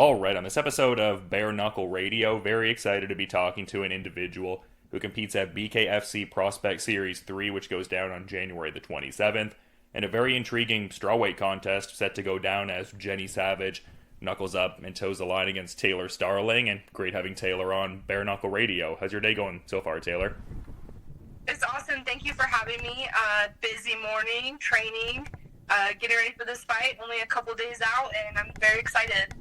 All right, on this episode of Bare Knuckle Radio, very excited to be talking to an individual who competes at BKFC Prospect Series 3, which goes down on January the 27th, and a very intriguing strawweight contest set to go down as Jenny Savage knuckles up and toes the line against Taylor Starling, and great having Taylor on Bare Knuckle Radio. How's your day going so far, Taylor? It's awesome. Thank you for having me. Busy morning, training, getting ready for this fight. Only a couple days out, and I'm very excited.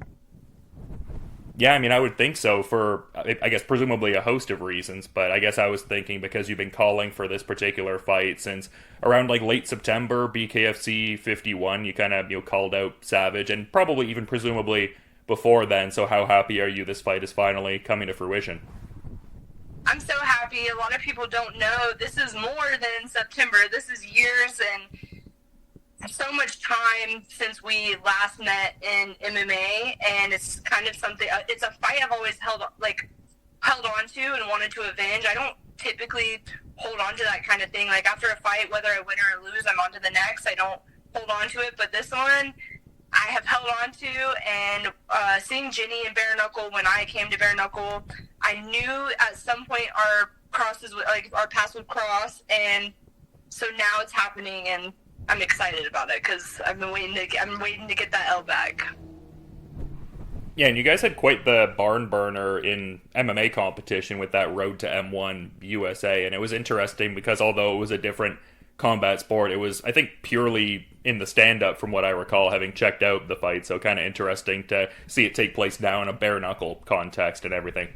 Yeah, I mean, I would think so for, I guess, presumably a host of reasons, but I guess I was thinking because you've been calling for this particular fight since around, like, late September, BKFC 51, you kind of, called out Savage, and probably even presumably before then, so how happy are you this fight is finally coming to fruition? I'm so happy. A lot of people don't know this is more than September. This is years and so much time since we last met in MMA, and it's kind of something. It's a fight I've always held on to and wanted to avenge. I don't typically hold on to that kind of thing. Like after a fight, whether I win or lose, I'm on to the next. I don't hold on to it. But this one, I have held on to. And seeing Jenny and Bare Knuckle when I came to Bare Knuckle, I knew at some point our paths would cross, and so now it's happening and I'm excited about it because I'm waiting to get that L back. Yeah, and you guys had quite the barn burner in MMA competition with that Road to M1 USA, and it was interesting because although it was a different combat sport, it was, I think, purely in the stand-up from what I recall, having checked out the fight, so kind of interesting to see it take place now in a bare knuckle context and everything.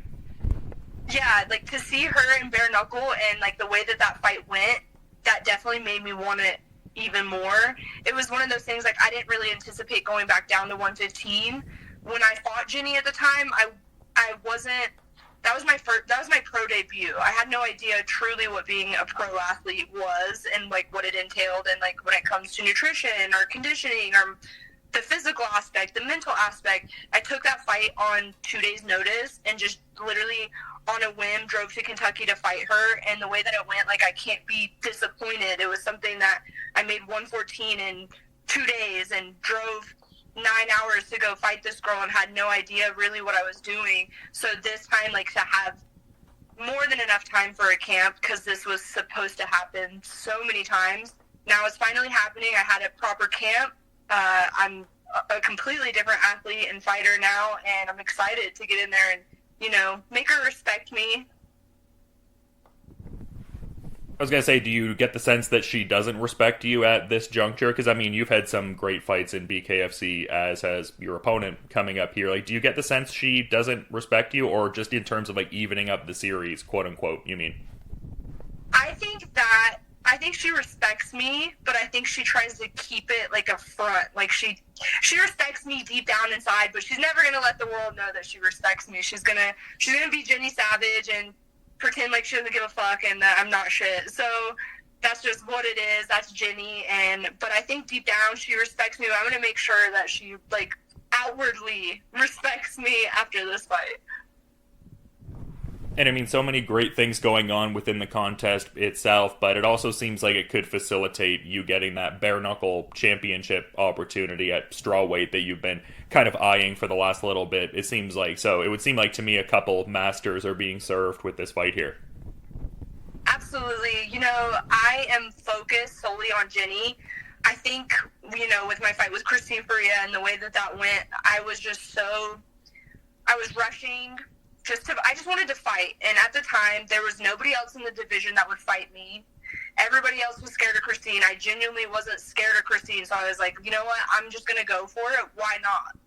Yeah, like to see her in bare knuckle and like the way that fight went, that definitely made me want it even more. It was one of those things, like I didn't really anticipate going back down to 115. When I fought Jenny at the time, I wasn't, that was my pro debut. I had no idea truly what being a pro athlete was and like what it entailed, and like when it comes to nutrition or conditioning or the physical aspect, the mental aspect. I took that fight on 2 days notice and just literally on a whim drove to Kentucky to fight her, and the way that it went, like I can't be disappointed. It was something that I made 114 in 2 days and drove 9 hours to go fight this girl and had no idea really what I was doing. So this time, like to have more than enough time for a camp, because this was supposed to happen so many times. Now it's finally happening. I had a proper camp. I'm a completely different athlete and fighter now, and I'm excited to get in there and make her respect me. I was going to say, do you get the sense that she doesn't respect you at this juncture? Because, I mean, you've had some great fights in BKFC, as has your opponent coming up here. Like, do you get the sense she doesn't respect you, or just in terms of, like, evening up the series, quote-unquote, you mean? I think she respects me, but I think she tries to keep it like a front. Like she respects me deep down inside, but she's never gonna let the world know that she respects me. She's gonna be Jenny Savage and pretend like she doesn't give a fuck and that I'm not shit. So that's just what it is. That's Jenny. But I think deep down she respects me. But I'm gonna make sure that she like outwardly respects me after this fight. And I mean, so many great things going on within the contest itself, but it also seems like it could facilitate you getting that bare knuckle championship opportunity at strawweight that you've been kind of eyeing for the last little bit, it seems like. So it would seem like to me a couple masters are being served with this fight here. Absolutely. I am focused solely on Jenny. I think, with my fight with Christine Ferea and the way that went, I was rushing. I just wanted to fight, and at the time, there was nobody else in the division that would fight me. Everybody else was scared of Christine. I genuinely wasn't scared of Christine, so I was like, you know what, I'm just going to go for it. Why not?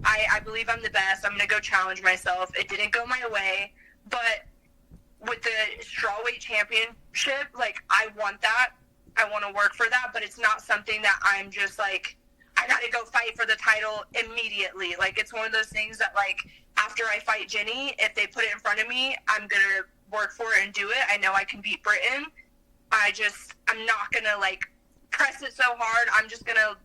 I believe I'm the best. I'm going to go challenge myself. It didn't go my way, but with the strawweight championship, like, I want that. I want to work for that, but it's not something that I'm just like, I got to go fight for the title immediately. Like, it's one of those things that, like, after I fight Jenny, if they put it in front of me, I'm going to work for it and do it. I know I can beat Britain. I'm not going to, like, press it so hard. I'm just going to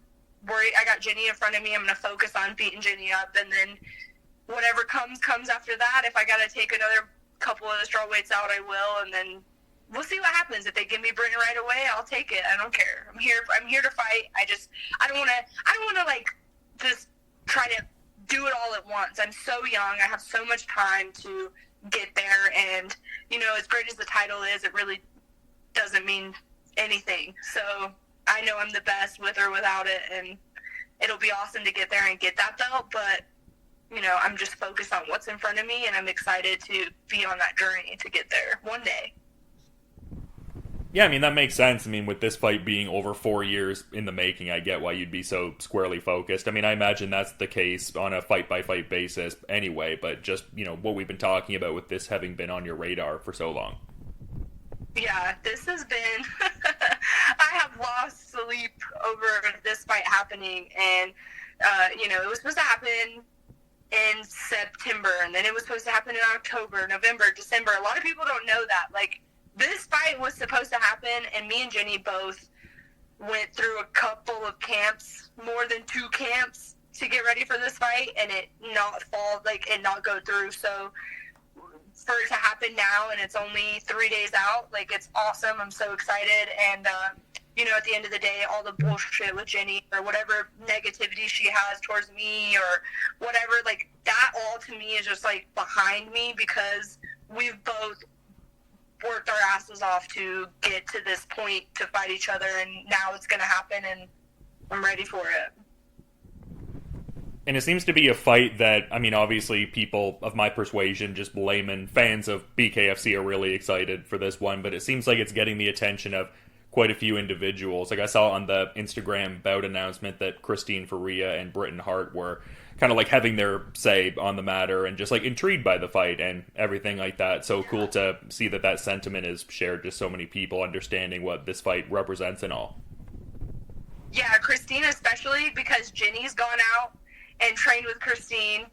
worry. I got Jenny in front of me. I'm going to focus on beating Jenny up, and then whatever comes after that. If I got to take another couple of the strawweights out, I will, and then we'll see what happens. If they give me Britain right away, I'll take it. I don't care. I'm here to fight. I don't want to like just try to do it all at once. I'm so young. I have so much time to get there. And, you know, as great as the title is, it really doesn't mean anything. So I know I'm the best with or without it. And it'll be awesome to get there and get that belt. But, you know, I'm just focused on what's in front of me. And I'm excited to be on that journey to get there one day. Yeah, I mean, that makes sense. I mean, with this fight being over 4 years in the making, I get why you'd be so squarely focused. I mean, I imagine that's the case on a fight-by-fight basis anyway, but just, you know, what we've been talking about with this having been on your radar for so long. Yeah, this has been... I have lost sleep over this fight happening, and, you know, it was supposed to happen in September, and then it was supposed to happen in October, November, December. A lot of people don't know that. Like, this fight was supposed to happen, and me and Jenny both went through a couple of camps, more than 2 camps, to get ready for this fight, and it not go through. So for it to happen now, and it's only 3 days out, like, it's awesome. I'm so excited, and you know, at the end of the day, all the bullshit with Jenny or whatever negativity she has towards me or whatever, like, that all to me is just, like, behind me, because we've both worked our asses off to get to this point to fight each other, and now it's going to happen, and I'm ready for it. And it seems to be a fight that, I mean, obviously people of my persuasion, just layman fans of BKFC, are really excited for this one, but it seems like it's getting the attention of quite a few individuals. Like, I saw on the Instagram bout announcement that Christine Ferea and Britain Hart were kind of like having their say on the matter and just like intrigued by the fight and everything like that. So cool to see that that sentiment is shared, just so many people understanding what this fight represents and all. Yeah, Christine especially, because Jenny's gone out and trained with Christine.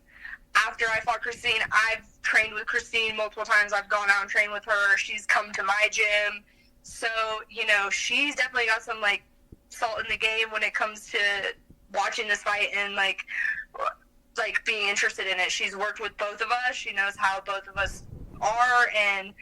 After I fought Christine, I've trained with Christine multiple times. I've gone out and trained with her. She's come to my gym. So, you know, she's definitely got some, like, salt in the game when it comes to watching this fight and, like being interested in it. She's worked with both of us. She knows how both of us are, and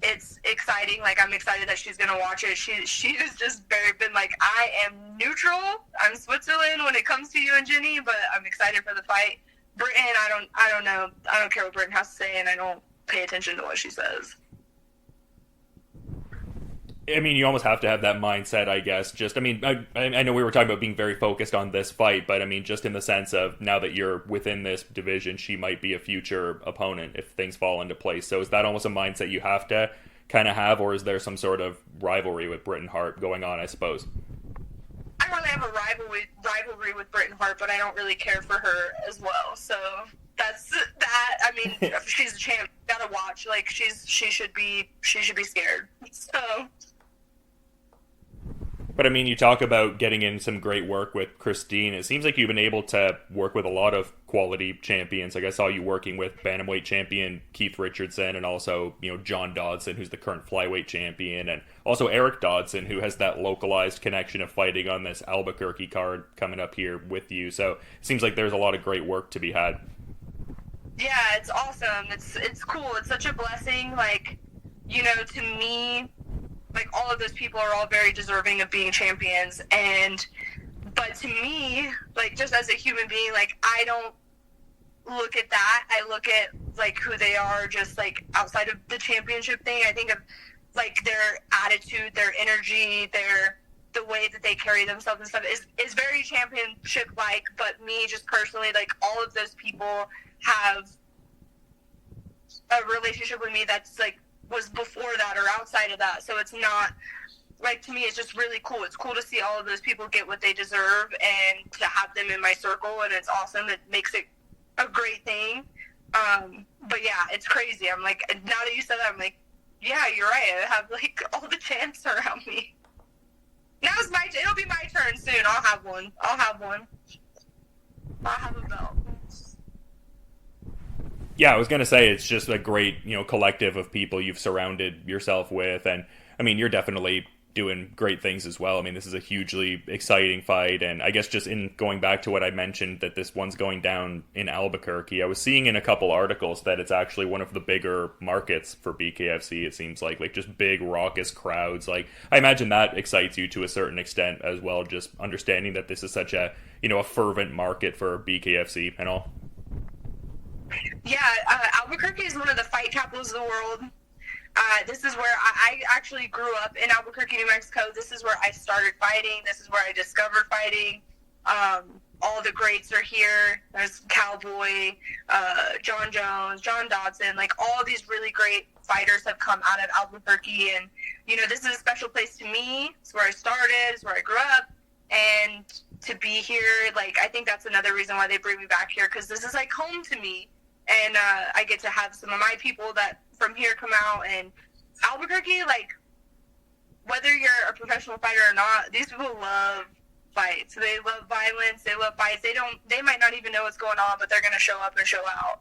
it's exciting. Like, I'm excited that she's going to watch it. She has just been like, I am neutral. I'm Switzerland when it comes to you and Jenny, but I'm excited for the fight. Britain, I don't know. I don't care what Britain has to say, and I don't pay attention to what she says. I mean, you almost have to have that mindset, I guess. Just, I mean, I know we were talking about being very focused on this fight, but I mean, just in the sense of now that you're within this division, she might be a future opponent if things fall into place. So is that almost a mindset you have to kind of have, or is there some sort of rivalry with Britain Hart going on, I suppose? I don't really have a rivalry with Britain Hart, but I don't really care for her as well. So that's that. I mean, if she's a champ, gotta watch. Like, she should be scared. So. But I mean, you talk about getting in some great work with Christine. It seems like you've been able to work with a lot of quality champions. Like, I saw you working with bantamweight champion Keith Richardson, and also, you know, John Dodson, who's the current flyweight champion, and also Eric Dodson, who has that localized connection of fighting on this Albuquerque card coming up here with you. So it seems like there's a lot of great work to be had. Yeah, it's awesome. It's cool. It's such a blessing. Like, you know, to me, like, all of those people are all very deserving of being champions, but to me, like, just as a human being, like, I don't look at that. I look at, like, who they are just, like, outside of the championship thing. I think of, like, their attitude, their energy, the way that they carry themselves and stuff is very championship-like, but me, just personally, like, all of those people have a relationship with me that's, like, was before that or outside of that. So it's not, like, to me, it's just really cool. It's cool to see all of those people get what they deserve and to have them in my circle, and it's awesome. It makes it a great thing. But yeah, it's crazy. I'm like, now that you said that, I'm like, yeah, you're right. I have, like, all the champs around me. Now it'll be my turn soon. I'll have one. I'll have a belt. Yeah, I was going to say, it's just a great, you know, collective of people you've surrounded yourself with. And, I mean, you're definitely doing great things as well. I mean, this is a hugely exciting fight. And I guess just in going back to what I mentioned, that this one's going down in Albuquerque, I was seeing in a couple articles that it's actually one of the bigger markets for BKFC, it seems like just big, raucous crowds. Like, I imagine that excites you to a certain extent as well, just understanding that this is such a, you know, a fervent market for BKFC and all. Albuquerque is one of the fight capitals of the world. This is where I actually grew up in Albuquerque, New Mexico. This is where I started fighting. This is where I discovered fighting. All the greats are here. There's Cowboy, John Jones, John Dodson. Like, all these really great fighters have come out of Albuquerque. And, you know, this is a special place to me. It's where I started. It's where I grew up. And to be here, like, I think that's another reason why they bring me back here, because this is, like, home to me. And I get to have some of my people that from here come out. And Albuquerque, like, whether you're a professional fighter or not, these people love fights. They love violence. They love fights. They might not even know what's going on, but they're going to show up and show out.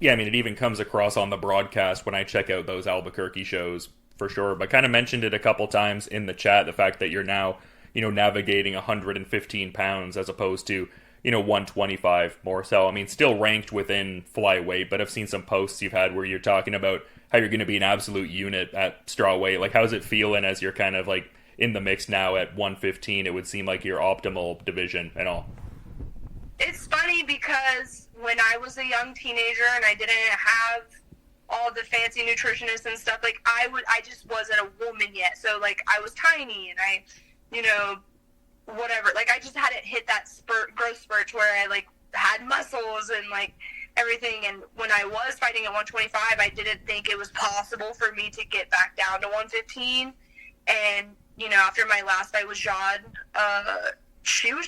Yeah, I mean, it even comes across on the broadcast when I check out those Albuquerque shows, for sure. But kind of mentioned it a couple times in the chat, the fact that you're now, you know, navigating 115 pounds as opposed to, you know, 125 more so. I mean, still ranked within flyweight, but I've seen some posts you've had where you're talking about how you're going to be an absolute unit at strawweight. Like, how's it feeling as you're kind of, like, in the mix now at 115? It would seem like your optimal division and all. It's funny because when I was a young teenager and I didn't have all the fancy nutritionists and stuff, like, I just wasn't a woman yet. So, like, I was tiny and I, you know, whatever. Like, I just hadn't hit that growth spurt where I, like, had muscles and, like, everything. And when I was fighting at 125, I didn't think it was possible for me to get back down to 115. And, you know, after my last fight with Jade, she was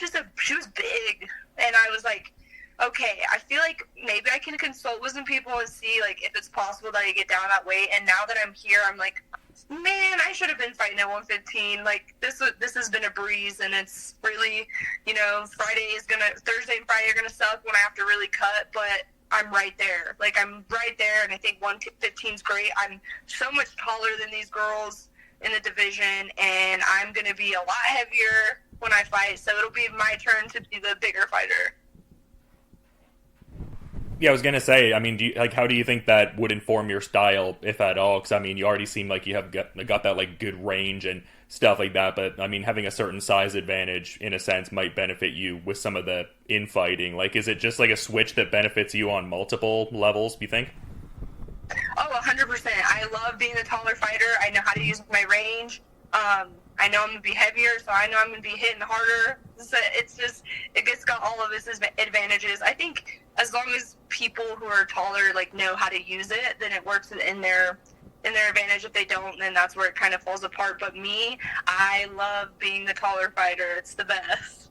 big. And I was like, okay, I feel like maybe I can consult with some people and see, like, if it's possible that I get down that weight. And now that I'm here, I'm like, man, I should have been fighting at 115. Like, this has been a breeze, and it's really, you know, Thursday and Friday are gonna suck when I have to really cut, but I'm right there. Like, I'm right there, and I think 115 is great. I'm so much taller than these girls in the division, and I'm gonna be a lot heavier when I fight, so it'll be my turn to be the bigger fighter. Yeah, I was gonna say, I mean, how do you think that would inform your style, if at all? Because, I mean, you already seem like you have got that, like, good range and stuff like that. But, I mean, having a certain size advantage, in a sense, might benefit you with some of the infighting. Like, is it just like a switch that benefits you on multiple levels, do you think? Oh, 100%. I love being a taller fighter. I know how to use my range. I know I'm going to be heavier, so I know I'm going to be hitting harder. So it's got all of its advantages. I think as long as people who are taller, like, know how to use it, then it works in their advantage. If they don't, then that's where it kind of falls apart. But me, I love being the taller fighter. It's the best.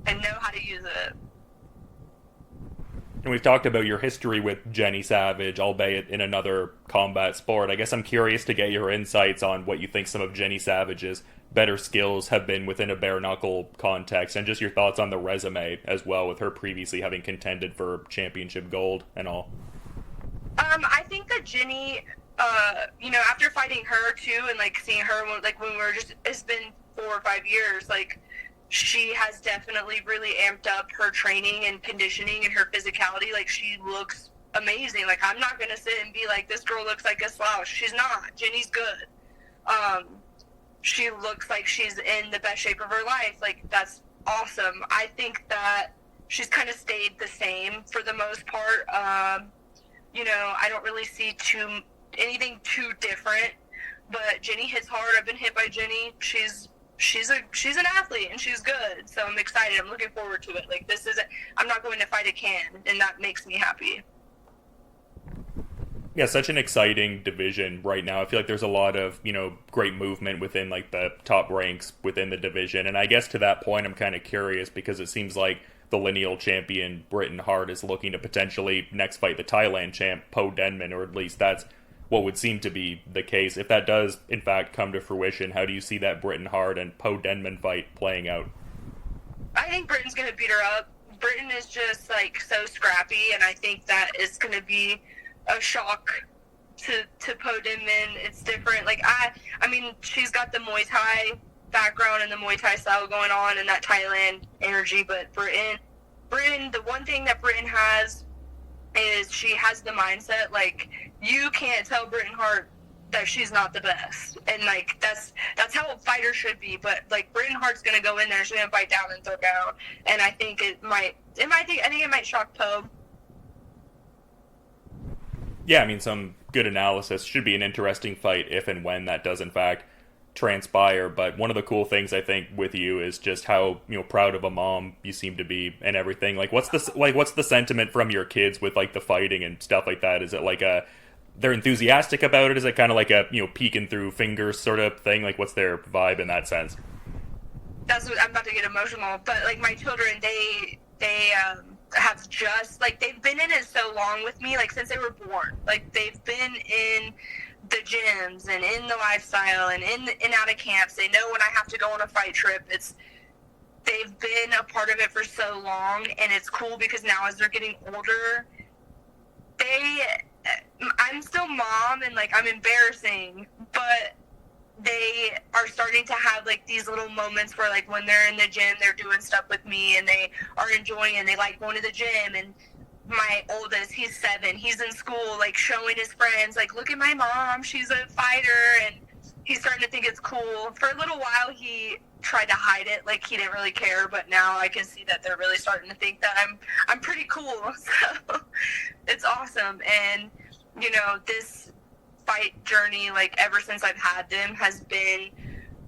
I know how to use it. And we've talked about your history with Jenny Savage, albeit in another combat sport. I guess I'm curious to get your insights on what you think some of Jenny Savage's better skills have been within a bare knuckle context, and just your thoughts on the resume as well, with her previously having contended for championship gold and all. I think that Jenny, you know, after fighting her too, and, like, seeing her when we were just, it's been 4 or 5 years, like, she has definitely really amped up her training and conditioning and her physicality. Like, she looks amazing. Like, I'm not going to sit and be like, this girl looks like a slouch. She's not. Jenny's good. She looks like she's in the best shape of her life. Like, that's awesome. I think that she's kind of stayed the same for the most part. You know, I don't really see anything too different, but Jenny hits hard. I've been hit by Jenny. She's an athlete, and she's good, so I'm excited. I'm looking forward to it. Like, I'm not going to fight a can, and that makes me happy. Yeah, such an exciting division right now. I feel like there's a lot of, you know, great movement within, like, the top ranks within the division, and I guess to that point I'm kind of curious, because it seems like the lineal champion Britain Hart is looking to potentially next fight the Thailand champ Po Denman, or at least that's what would seem to be the case. If that does, in fact, come to fruition, how do you see that Britain Hart and Po Denman fight playing out? I think Britain's going to beat her up. Britain is just, like, so scrappy, and I think that is going to be a shock to Po Denman. It's different. Like, I mean, she's got the Muay Thai background and the Muay Thai style going on and that Thailand energy, but Britain, the one thing that Britain has is she has the mindset, like, you can't tell Britain Hart that she's not the best. And, like, that's how a fighter should be. But, like, Britain Hart's going to go in there, she's going to fight down and throw down. And I think I think it might shock Poe. Yeah, I mean, some good analysis. Should be an interesting fight if and when that does, in fact, transpire. But one of the cool things, I think, with you is just how, proud of a mom you seem to be and everything. Like, what's the sentiment from your kids with, like, the fighting and stuff like that? Is it like they're enthusiastic about it? Is it kind of like a, peeking through fingers sort of thing? Like, what's their vibe in that sense? That's what I'm about to get emotional. But, like, my children, they have just, like, they've been in it so long with me, like, since they were born. Like, they've been in the gyms and in the lifestyle and in and out of camps. They know when I have to go on a fight trip. They've been a part of it for so long, and it's cool because now as they're getting older, I'm still mom and, like, I'm embarrassing, but they are starting to have, like, these little moments where, like, when they're in the gym, they're doing stuff with me and they are enjoying it. They like going to the gym. And my oldest, he's 7, he's in school, like, showing his friends, like, look at my mom, she's a fighter. And he's starting to think it's cool. For a little while, he tried to hide it, like, he didn't really care, but now I can see that they're really starting to think that I'm pretty cool. So it's awesome. And, this fight journey, like, ever since I've had them, has been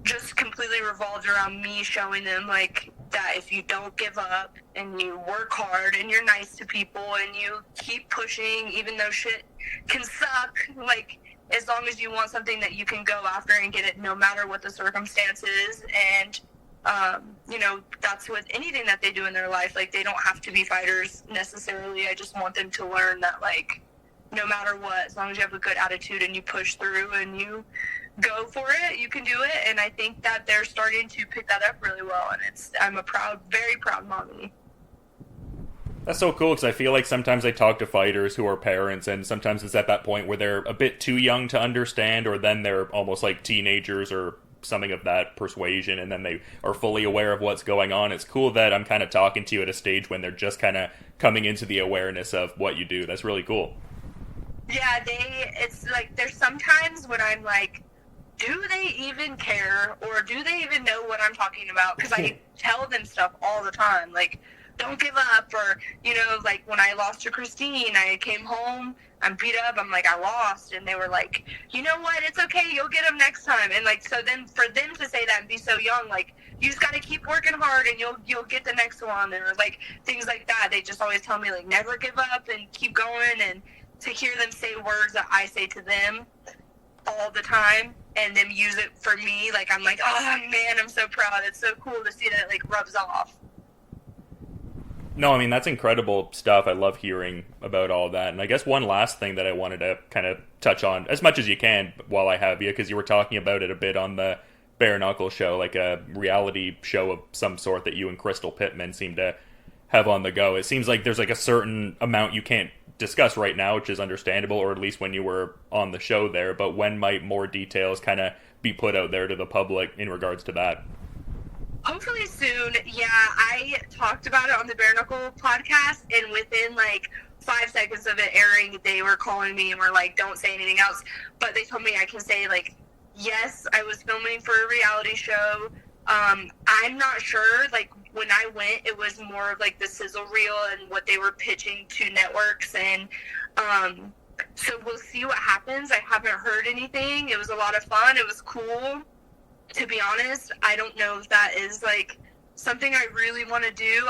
just completely revolved around me showing them, like, that if you don't give up and you work hard and you're nice to people and you keep pushing even though shit can suck, like, as long as you want something, that you can go after and get it no matter what the circumstances. And that's with anything that they do in their life. Like, they don't have to be fighters necessarily. I just want them to learn that, like, no matter what, as long as you have a good attitude and you push through and you go for it, you can do it. And I think that they're starting to pick that up really well. And I'm a very proud mommy. That's so cool, because I feel like sometimes I talk to fighters who are parents, and sometimes it's at that point where they're a bit too young to understand, or then they're almost like teenagers or something of that persuasion, and then they are fully aware of what's going on. It's cool that I'm kind of talking to you at a stage when they're just kind of coming into the awareness of what you do. That's really cool. Yeah, it's like, there's sometimes when I'm like, do they even care, or do they even know what I'm talking about? Because I tell them stuff all the time, like, don't give up, or, like, when I lost to Christine, I came home, I'm beat up, I'm like, I lost, and they were like, you know what, it's okay, you'll get them next time. And, like, so then for them to say that and be so young, like, you just gotta keep working hard and you'll get the next one, or, like, things like that. They just always tell me, like, never give up and keep going. And to hear them say words that I say to them all the time and them use it for me, like, I'm like, oh man, I'm so proud. It's so cool to see that it, like, rubs off. No, I mean, that's incredible stuff. I love hearing about all that. And I guess one last thing that I wanted to kind of touch on, as much as you can while I have you, because you were talking about it a bit on the Bare Knuckle show, like a reality show of some sort that you and Crystal Pittman seem to have on the go. It seems like there's, like, a certain amount you can't discuss right now, which is understandable, or at least when you were on the show there. But when might more details kind of be put out there to the public in regards to that? Hopefully soon. Yeah, I talked about it on the Bare Knuckle podcast, and within, like, 5 seconds of it airing, they were calling me and were like, don't say anything else. But they told me I can say, like, yes, I was filming for a reality show. I'm not sure, like, when I went, it was more of, like, the sizzle reel and what they were pitching to networks. And so we'll see what happens. I haven't heard anything. It was a lot of fun. It was cool. To be honest, I don't know if that is, like, something I really want to do.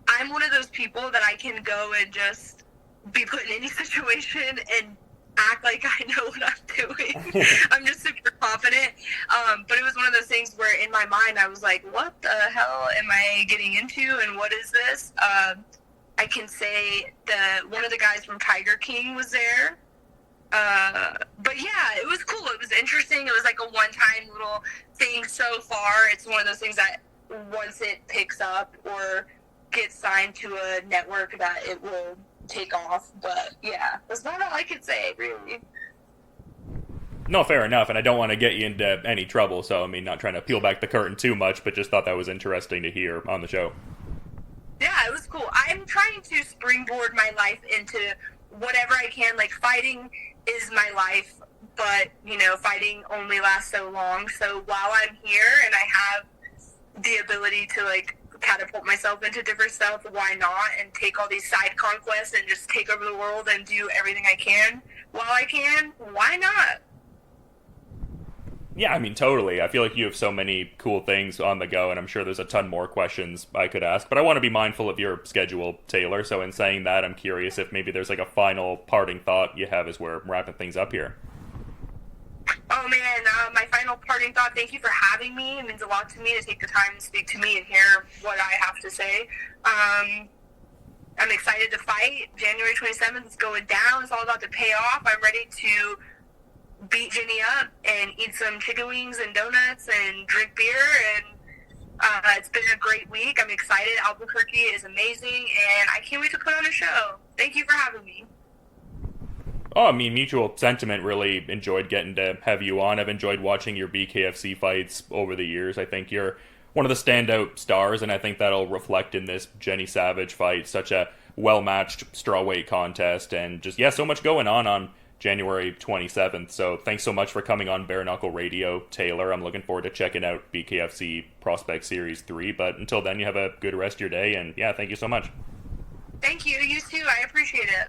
I'm one of those people that I can go and just be put in any situation and act like I know what I'm doing. I'm just super confident. But it was one of those things where in my mind I was like, what the hell am I getting into, and what is this? I can say one of the guys from Tiger King was there. But yeah, it was cool. It was interesting. It was like a one-time little thing so far. It's one of those things that once it picks up or gets signed to a network, that it will take off. But yeah, that's not all I could say, really. No, fair enough, and I don't want to get you into any trouble, so I mean, not trying to peel back the curtain too much, but just thought that was interesting to hear on the show. Yeah, it was cool. I'm trying to springboard my life into whatever I can. Like, fighting is my life, but, you know, fighting only lasts so long. So while I'm here and I have the ability to, like, catapult myself into different stuff, why not? And take all these side conquests and just take over the world and do everything I can while I can. Why not? Yeah, I mean, totally. I feel like you have so many cool things on the go, and I'm sure there's a ton more questions I could ask, but I want to be mindful of your schedule, Taylor. So in saying that, I'm curious if maybe there's like a final parting thought you have as we're wrapping things up here. Oh man, my final parting thought, thank you for having me. It means a lot to me to take the time to speak to me and hear what I have to say. I'm excited to fight. January 27th is going down. It's all about to pay off. I'm ready to beat Jenny up and eat some chicken wings and donuts and drink beer, and it's been a great week. I'm excited. Albuquerque is amazing, and I can't wait to put on a show. Thank you for having me. Oh, I mean, mutual sentiment. Really enjoyed getting to have you on. I've enjoyed watching your BKFC fights over the years. I think you're one of the standout stars, and I think that'll reflect in this Jenny Savage fight. Such a well-matched strawweight contest, and just, yeah, so much going on January 27th. So thanks so much for coming on Bare Knuckle Radio, Taylor. I'm looking forward to checking out BKFC Prospect Series 3, but until then, you have a good rest of your day, and yeah, thank you so much. Thank you. You too. I appreciate it.